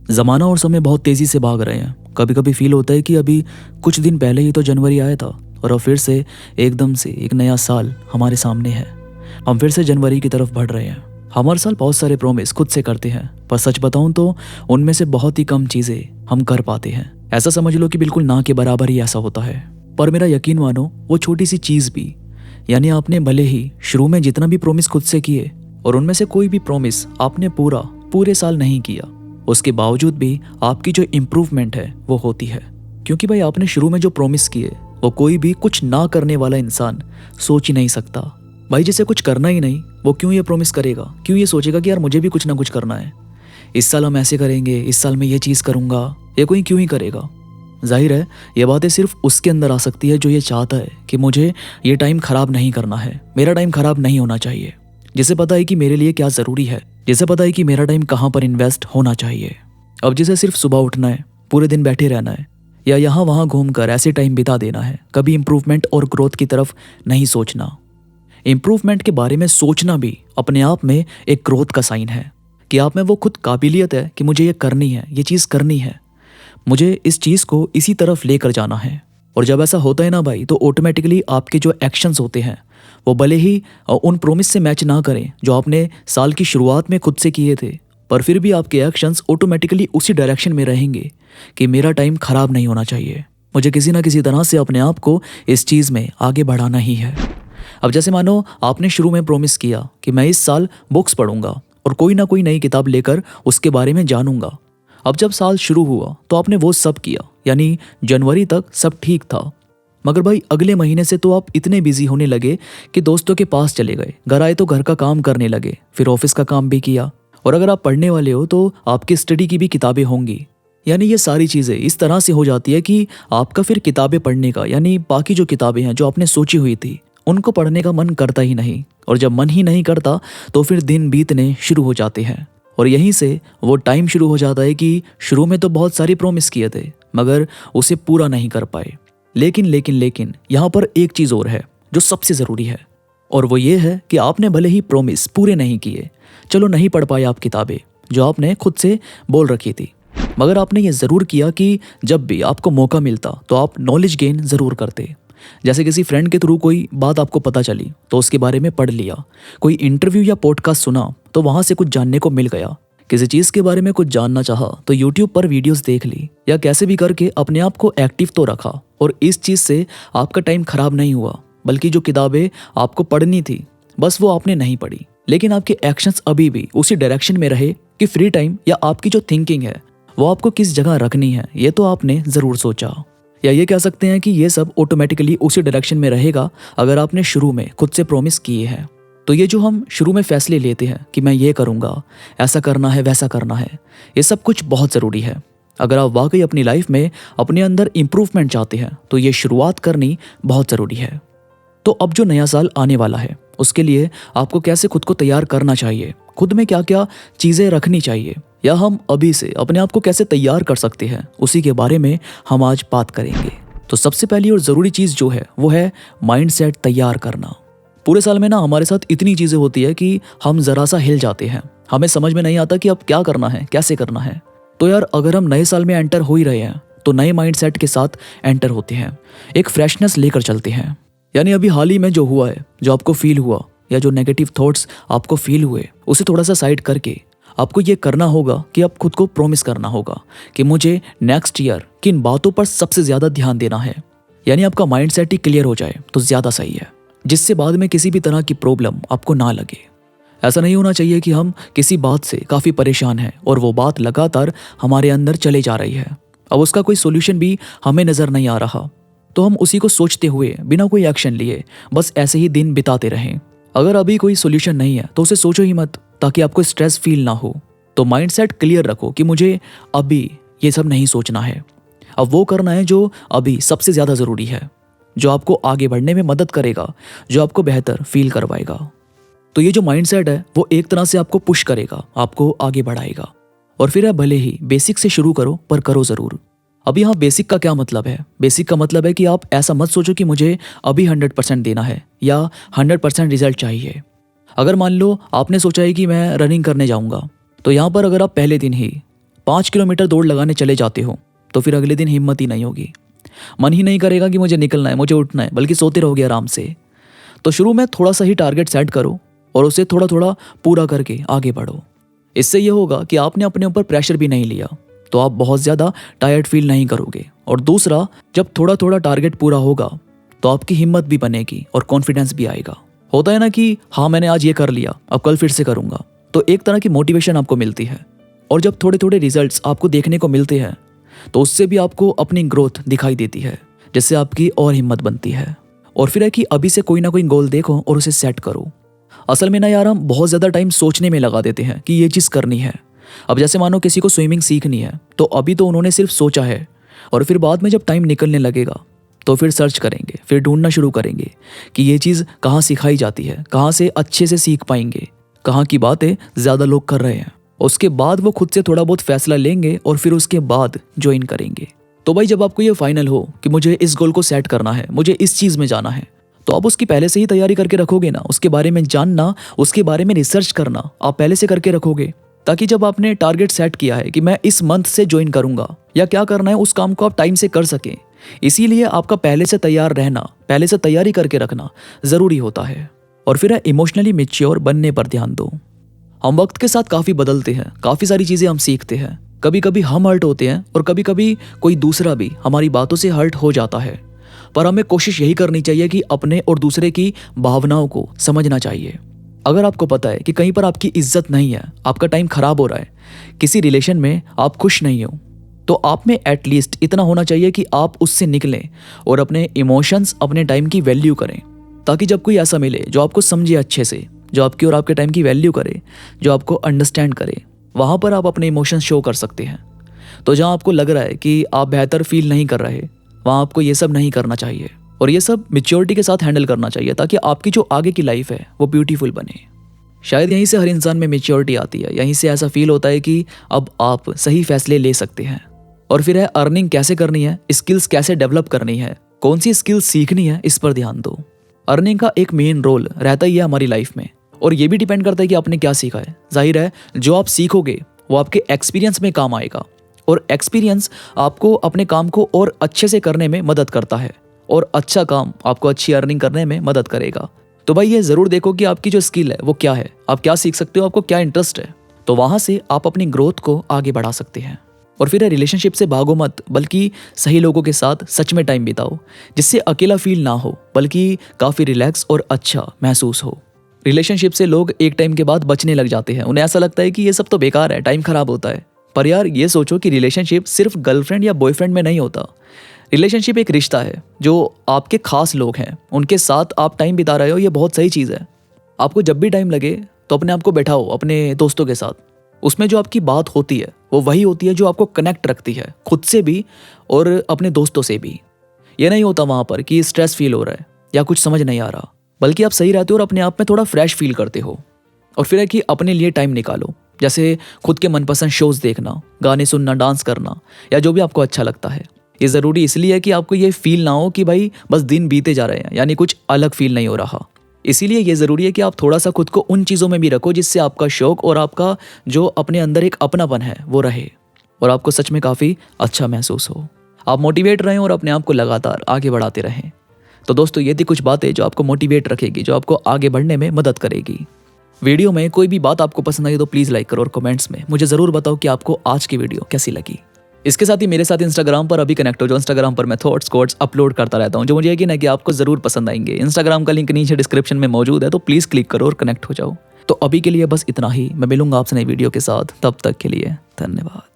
ज़माना और समय बहुत तेज़ी से भाग रहे हैं। कभी कभी फील होता है कि अभी कुछ दिन पहले ही तो जनवरी आया था और अब फिर से एकदम से एक नया साल हमारे सामने है। हम फिर से जनवरी की तरफ बढ़ रहे हैं। हम हर साल बहुत सारे प्रॉमिस खुद से करते हैं, पर सच बताऊं तो उनमें से बहुत ही कम चीज़ें हम कर पाते हैं। ऐसा समझ लो कि बिल्कुल ना के बराबर ही ऐसा होता है। पर मेरा यकीन मानो, वो छोटी सी चीज़ भी, यानी आपने भले ही शुरू में जितना भी प्रॉमिस खुद से किए और उनमें से कोई भी प्रॉमिस आपने पूरे साल नहीं किया, उसके बावजूद भी आपकी जो इम्प्रूवमेंट है वो होती है। क्योंकि भाई आपने शुरू में जो प्रॉमिस किए वो कोई भी कुछ ना करने वाला इंसान सोच ही नहीं सकता। भाई जिसे कुछ करना ही नहीं, वो क्यों ये प्रॉमिस करेगा, क्यों ये सोचेगा कि यार मुझे भी कुछ ना कुछ करना है, इस साल हम ऐसे करेंगे, इस साल मैं ये चीज़ करूँगा, ये कोई क्यों ही करेगा। जाहिर है ये बातें सिर्फ उसके अंदर आ सकती है जो ये चाहता है कि मुझे ये टाइम ख़राब नहीं करना है, मेरा टाइम ख़राब नहीं होना चाहिए, जिसे पता है कि मेरे लिए क्या ज़रूरी है, जिसे पता है कि मेरा टाइम कहाँ पर इन्वेस्ट होना चाहिए। अब जिसे सिर्फ सुबह उठना है, पूरे दिन बैठे रहना है या यहाँ वहाँ घूमकर ऐसे टाइम बिता देना है, कभी इम्प्रूवमेंट और ग्रोथ की तरफ नहीं सोचना। इम्प्रूवमेंट के बारे में सोचना भी अपने आप में एक ग्रोथ का साइन है कि आप में वो खुद काबिलियत है कि मुझे ये करनी है, ये चीज़ करनी है, मुझे इस चीज़ को इसी तरफ लेकर जाना है। और जब ऐसा होता है ना भाई, तो ऑटोमेटिकली आपके जो एक्शंस होते हैं वो भले ही उन प्रोमिस से मैच ना करें जो आपने साल की शुरुआत में खुद से किए थे, पर फिर भी आपके एक्शंस ऑटोमेटिकली उसी डायरेक्शन में रहेंगे कि मेरा टाइम ख़राब नहीं होना चाहिए, मुझे किसी ना किसी तरह से अपने आप को इस चीज़ में आगे बढ़ाना ही है। अब जैसे मानो आपने शुरू में प्रॉमिस किया कि मैं इस साल बुक्स पढ़ूंगा और कोई ना कोई नई किताब लेकर उसके बारे में जानूंगा। अब जब साल शुरू हुआ तो आपने वो सब किया, यानी जनवरी तक सब ठीक था। मगर भाई अगले महीने से तो आप इतने बिजी होने लगे कि दोस्तों के पास चले गए, घर आए तो घर का काम करने लगे, फिर ऑफिस का काम भी किया, और अगर आप पढ़ने वाले हो तो आपकी स्टडी की भी किताबें होंगी। यानी ये सारी चीज़ें इस तरह से हो जाती है कि आपका फिर किताबें पढ़ने का, यानी बाकी जो किताबें हैं जो आपने सोची हुई थी उनको पढ़ने का मन करता ही नहीं। और जब मन ही नहीं करता तो फिर दिन बीतने शुरू हो जाते हैं, और यहीं से वो टाइम शुरू हो जाता है कि शुरू में तो बहुत सारी प्रॉमिस किए थे मगर उसे पूरा नहीं कर पाए। लेकिन यहाँ पर एक चीज़ और है जो सबसे ज़रूरी है, और वो ये है कि आपने भले ही प्रॉमिस पूरे नहीं किए, चलो नहीं पढ़ पाए आप किताबें जो आपने खुद से बोल रखी थी, मगर आपने ये ज़रूर किया कि जब भी आपको मौका मिलता तो आप नॉलेज गेन ज़रूर करते। जैसे किसी फ्रेंड के थ्रू कोई बात आपको पता चली तो उसके बारे में पढ़ लिया, कोई इंटरव्यू या पॉडकास्ट सुना तो वहाँ से कुछ जानने को मिल गया, किसी चीज़ के बारे में कुछ जानना चाहा तो यूट्यूब पर वीडियोस देख ली, या कैसे भी करके अपने आप को एक्टिव तो रखा। और इस चीज़ से आपका टाइम खराब नहीं हुआ, बल्कि जो किताबें आपको पढ़नी थी बस वो आपने नहीं पढ़ी, लेकिन आपके एक्शंस अभी भी उसी डायरेक्शन में रहे कि फ्री टाइम या आपकी जो थिंकिंग है वो आपको किस जगह रखनी है ये तो आपने ज़रूर सोचा। या ये कह सकते हैं कि ये सब ऑटोमेटिकली उसी डायरेक्शन में रहेगा अगर आपने शुरू में खुद से प्रॉमिस किए हैं। तो ये जो हम शुरू में फैसले लेते हैं कि मैं ये करूँगा, ऐसा करना है, वैसा करना है, ये सब कुछ बहुत ज़रूरी है। अगर आप वाकई अपनी लाइफ में अपने अंदर इम्प्रूवमेंट चाहते हैं तो ये शुरुआत करनी बहुत ज़रूरी है। तो अब जो नया साल आने वाला है उसके लिए आपको कैसे खुद को तैयार करना चाहिए, खुद में क्या क्या चीज़ें रखनी चाहिए, या हम अभी से अपने आप को कैसे तैयार कर सकते हैं, उसी के बारे में हम आज बात करेंगे। तो सबसे पहली और ज़रूरी चीज़ जो है वो है माइंडसेट तैयार करना। पूरे साल में ना हमारे साथ इतनी चीज़ें होती है कि हम ज़रा सा हिल जाते हैं, हमें समझ में नहीं आता कि अब क्या करना है, कैसे करना है। तो यार अगर हम नए साल में एंटर हो ही रहे हैं तो नए माइंडसेट के साथ एंटर होते हैं, एक फ्रेशनेस लेकर चलते हैं। यानी अभी हाल ही में जो हुआ है, जो आपको फील हुआ या जो नेगेटिव थॉट्स आपको फील हुए, उसे थोड़ा सा साइड करके आपको ये करना होगा कि आप खुद को प्रॉमिस करना होगा कि मुझे नेक्स्ट ईयर किन बातों पर सबसे ज़्यादा ध्यान देना है। यानी आपका माइंडसेट ही क्लियर हो जाए तो ज़्यादा सही है, जिससे बाद में किसी भी तरह की प्रॉब्लम आपको ना लगे। ऐसा नहीं होना चाहिए कि हम किसी बात से काफ़ी परेशान हैं और वो बात लगातार हमारे अंदर चले जा रही है, अब उसका कोई सोल्यूशन भी हमें नज़र नहीं आ रहा, तो हम उसी को सोचते हुए बिना कोई एक्शन लिए बस ऐसे ही दिन बिताते रहें। अगर अभी कोई सोल्यूशन नहीं है तो उसे सोचो ही मत, ताकि आपको स्ट्रेस फील ना हो। तो माइंडसेट क्लियर रखो कि मुझे अभी ये सब नहीं सोचना है, अब वो करना है जो अभी सबसे ज़्यादा ज़रूरी है, जो आपको आगे बढ़ने में मदद करेगा, जो आपको बेहतर फील करवाएगा। तो ये जो माइंडसेट है वो एक तरह से आपको पुश करेगा, आपको आगे बढ़ाएगा। और फिर आप भले ही बेसिक से शुरू करो, पर करो ज़रूर। अभी यहाँ बेसिक का क्या मतलब है? बेसिक का मतलब है कि आप ऐसा मत सोचो कि मुझे अभी 100% देना है या 100% रिजल्ट चाहिए। अगर मान लो आपने सोचा है कि मैं रनिंग करने जाऊँगा, तो यहाँ पर अगर आप पहले दिन ही 5 किलोमीटर दौड़ लगाने चले जाते हो तो फिर अगले दिन हिम्मत ही नहीं होगी, मन ही नहीं करेगा कि मुझे निकलना है, मुझे उठना है, बल्कि सोते रहोगे आराम से। तो शुरू में थोड़ा सा ही टारगेट सेट करो और उसे थोड़ा थोड़ा पूरा करके आगे बढ़ो। इससे ये होगा कि आपने अपने ऊपर प्रेशर भी नहीं लिया, तो आप बहुत ज़्यादा टायर्ड फील नहीं करोगे। और दूसरा, जब थोड़ा थोड़ा टारगेट पूरा होगा तो आपकी हिम्मत भी बनेगी और कॉन्फिडेंस भी आएगा। होता है ना कि हाँ मैंने आज ये कर लिया, अब कल फिर से करूँगा, तो एक तरह की मोटिवेशन आपको मिलती है। और जब थोड़े थोड़े रिजल्ट्स आपको देखने को मिलते हैं तो उससे भी आपको अपनी ग्रोथ दिखाई देती है, जिससे आपकी और हिम्मत बनती है। और फिर है कि अभी से कोई ना कोई गोल देखो और उसे सेट करो। असल में ना यार, हम बहुत ज़्यादा टाइम सोचने में लगा देते हैं कि ये चीज़ करनी है। अब जैसे मानो किसी को स्विमिंग सीखनी है, तो अभी तो उन्होंने सिर्फ सोचा है, और फिर बाद में जब टाइम निकलने लगेगा तो फिर सर्च करेंगे, फिर ढूंढना शुरू करेंगे कि ये चीज़ कहाँ सिखाई जाती है, कहाँ से अच्छे से सीख पाएंगे, कहाँ की बातें ज़्यादा लोग कर रहे हैं। उसके बाद वो खुद से थोड़ा बहुत फैसला लेंगे और फिर उसके बाद ज्वाइन करेंगे। तो भाई जब आपको ये फाइनल हो कि मुझे इस गोल को सेट करना है, मुझे इस चीज़ में जाना है, तो आप उसकी पहले से ही तैयारी करके रखोगे ना। उसके बारे में जानना, उसके बारे में रिसर्च करना आप पहले से करके रखोगे, ताकि जब आपने टारगेट सेट किया है कि मैं इस मंथ से ज्वाइन करूंगा या क्या करना है, उस काम को आप टाइम से कर सकें। इसीलिए आपका पहले से तैयार रहना, पहले से तैयारी करके रखना ज़रूरी होता है। और फिर इमोशनली मैच्योर बनने पर ध्यान दो। हम वक्त के साथ काफ़ी बदलते हैं, काफ़ी सारी चीज़ें हम सीखते हैं। कभी कभी हम हर्ट होते हैं और कभी कभी कोई दूसरा भी हमारी बातों से हर्ट हो जाता है, पर हमें कोशिश यही करनी चाहिए कि अपने और दूसरे की भावनाओं को समझना चाहिए। अगर आपको पता है कि कहीं पर आपकी इज्जत नहीं है, आपका टाइम खराब हो रहा है, किसी रिलेशन में आप खुश नहीं हो, तो आप में एटलीस्ट इतना होना चाहिए कि आप उससे निकलें और अपने इमोशंस, अपने टाइम की वैल्यू करें, ताकि जब कोई ऐसा मिले जो आपको समझे अच्छे से, जो आपकी और आपके टाइम की वैल्यू करे, जो आपको अंडरस्टैंड करे, वहाँ पर आप अपने इमोशंस शो कर सकते हैं। तो जहाँ आपको लग रहा है कि आप बेहतर फील नहीं कर रहे, वहाँ आपको ये सब नहीं करना चाहिए और ये सब मैच्योरिटी के साथ हैंडल करना चाहिए, ताकि आपकी जो आगे की लाइफ है वो ब्यूटीफुल बने। शायद यहीं से हर इंसान में मैच्योरिटी आती है, यहीं से ऐसा फील होता है कि अब आप सही फैसले ले सकते हैं। और फिर है अर्निंग कैसे करनी है, स्किल्स कैसे डेवलप करनी है, कौन सी स्किल्स सीखनी है, इस पर ध्यान दो। अर्निंग का एक मेन रोल रहता ही है हमारी लाइफ में, और ये भी डिपेंड करता है कि आपने क्या सीखा है। जाहिर है जो आप सीखोगे वो आपके एक्सपीरियंस में काम आएगा, और एक्सपीरियंस आपको अपने काम को और अच्छे से करने में मदद करता है, और अच्छा काम आपको अच्छी अर्निंग करने में मदद करेगा। तो भाई ये ज़रूर देखो कि आपकी जो स्किल है वो क्या है, आप क्या सीख सकते हो, आपको क्या इंटरेस्ट है, तो वहाँ से आप अपनी ग्रोथ को आगे बढ़ा सकते हैं। और फिर रिलेशनशिप से भागो मत, बल्कि सही लोगों के साथ सच में टाइम बिताओ, जिससे अकेला फील ना हो, बल्कि काफ़ी रिलैक्स और अच्छा महसूस हो। रिलेशनशिप से लोग एक टाइम के बाद बचने लग जाते हैं, उन्हें ऐसा लगता है कि ये सब तो बेकार है, टाइम खराब होता है। पर यार ये सोचो कि रिलेशनशिप सिर्फ गर्लफ्रेंड या बॉयफ्रेंड में नहीं होता। रिलेशनशिप एक रिश्ता है, जो आपके खास लोग हैं उनके साथ आप टाइम बिता रहे हो, ये बहुत सही चीज़ है। आपको जब भी टाइम लगे तो अपने आप को बैठाओ अपने दोस्तों के साथ, उसमें जो आपकी बात होती है वो वही होती है जो आपको कनेक्ट रखती है, खुद से भी और अपने दोस्तों से भी। ये नहीं होता वहाँ पर कि स्ट्रेस फील हो रहा है या कुछ समझ नहीं आ रहा, बल्कि आप सही रहते हो और अपने आप में थोड़ा फ्रेश फील करते हो। और फिर है कि अपने लिए टाइम निकालो, जैसे खुद के मनपसंद शोज़ देखना, गाने सुनना, डांस करना, या जो भी आपको अच्छा लगता है। ये ज़रूरी इसलिए है कि आपको ये फील ना हो कि भाई बस दिन बीते जा रहे हैं, यानी कुछ अलग फील नहीं हो रहा। इसीलिए ये ज़रूरी है कि आप थोड़ा सा खुद को उन चीज़ों में भी रखो जिससे आपका शौक और आपका जो अपने अंदर एक अपनापन है वो रहे, और आपको सच में काफ़ी अच्छा महसूस हो। आप मोटिवेट रहें और अपने आप को लगातार आगे बढ़ाते रहें। तो दोस्तों ये थी कुछ बातें जो आपको मोटिवेट रखेगी, जो आपको आगे बढ़ने में मदद करेगी। वीडियो में कोई भी बात आपको पसंद आई तो प्लीज़ लाइक करो और कमेंट्स में मुझे ज़रूर बताओ कि आपको आज की वीडियो कैसी लगी। इसके साथ ही मेरे साथ इंस्टाग्राम पर अभी कनेक्ट हो, जो इंस्टाग्राम पर मैं थॉट्स कोट्स अपलोड करता रहता हूँ, जो मुझे यकीन है कि आपको ज़रूर पसंद आएंगे। इंस्टाग्राम का लिंक नीचे डिस्क्रिप्शन में मौजूद है, तो प्लीज़ क्लिक करो और कनेक्ट हो जाओ। तो अभी के लिए बस इतना ही, मैं मिलूंगा आपसे नई वीडियो के साथ, तब तक के लिए धन्यवाद।